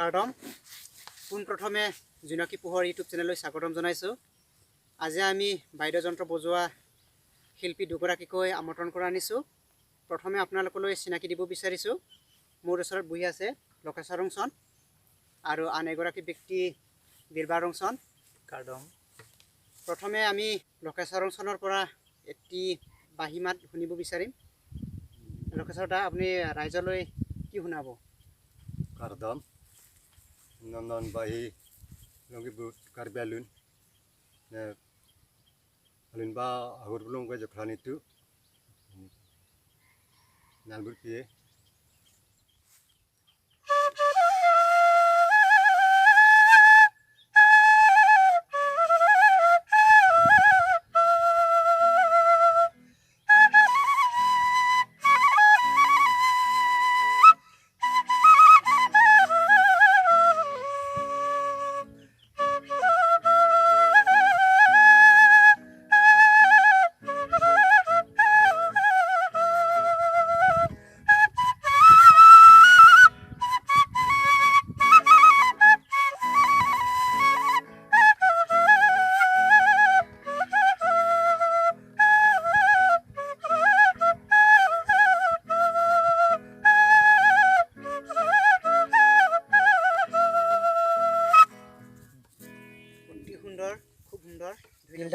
কাৰ্ডম পোনপ্ৰথমে জোনাকী পোহৰ ইউটিউব চেনেললৈ স্বাগতম জনাইছোঁ। আজি আমি বাদ্যযন্ত্ৰ বজোৱা শিল্পী দুগৰাকীকৈ আমন্ত্ৰণ কৰা আনিছোঁ। প্ৰথমে আপোনালোকলৈ চিনাকি দিব বিচাৰিছোঁ। মোৰ ওচৰত বহি আছে লকেশ্বৰ ৰংচন আৰু আন এগৰাকী ব্যক্তি বীৰবা ৰংচন কাৰ্ডম। প্ৰথমে আমি লকেশ্বৰ ৰংচনৰ পৰা এটি বাঁহী মাত শুনিব বিচাৰিম। লকেশ্বৰ দা, আপুনি ৰাইজলৈ কি শুনাব? Kardam, non bahi, longi but karbialun, alun ba agur belum ke joklan itu, nalbur pie.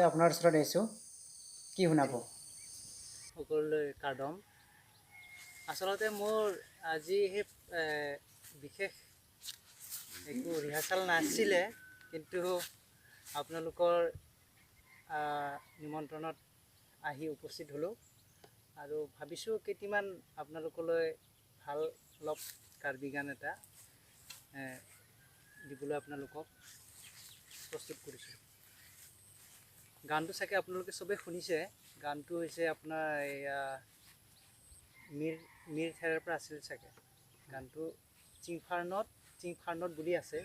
আপোনাৰ ওচৰত আহিছোঁ, কি শুনাব? সকলোলৈ কাৰ্ডম। আচলতে মোৰ আজি সেই বিশেষ একো ৰিহাৰ্চেল নাছিলে, কিন্তু আপোনালোকৰ নিমন্ত্ৰণত আহি উপস্থিত হ'লোঁ আৰু ভাবিছোঁ কেইটিমান আপোনালোকলৈ ভাল অলপ কাৰ্বি গান এটা দিবলৈ আপোনালোকক প্ৰস্তুত কৰিছোঁ। গানটো চাগে আপোনালোকে চবেই শুনিছে। গানটো হৈছে আপোনাৰ এয়া মিৰ থেৰৰ পৰা আছিল চাগে। গানটো চিংফাৰ্ণত বুলি আছে।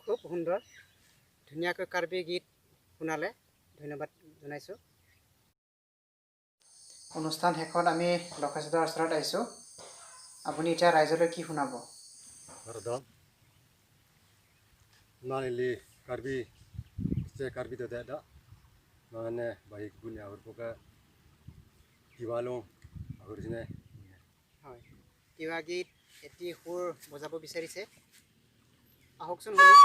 খুব সুন্দৰ, ধুনীয়াকৈ কাৰ্বি গীত শুনালে, ধন্যবাদ জনাইছোঁ। অনুষ্ঠান শেষত আমি লকেশ্বৰ ওচৰত আহিছোঁ। আপুনি এতিয়া ৰাইজলৈ কি শুনাব? Kardam, nalili karbi se karbi to da mane baik punya agur poka kiwalong agur sine হয় তিৱা গীত এটি সুৰ বজাব বিচাৰিছে আহকচোন শুনো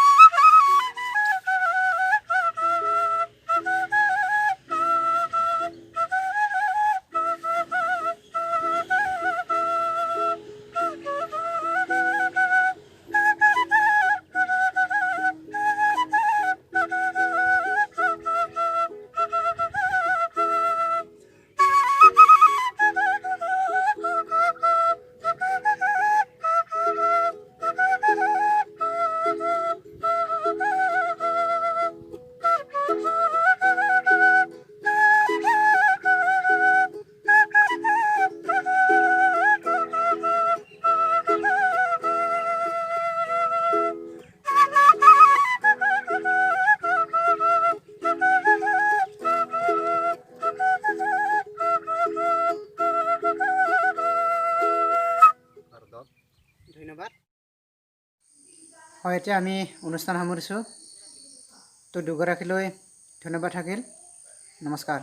ধন্যবাদ হয় এতিয়া আমি অনুষ্ঠান সামৰিছোঁ তো দুগৰাকীলৈ ধন্যবাদ থাকিল নমস্কাৰ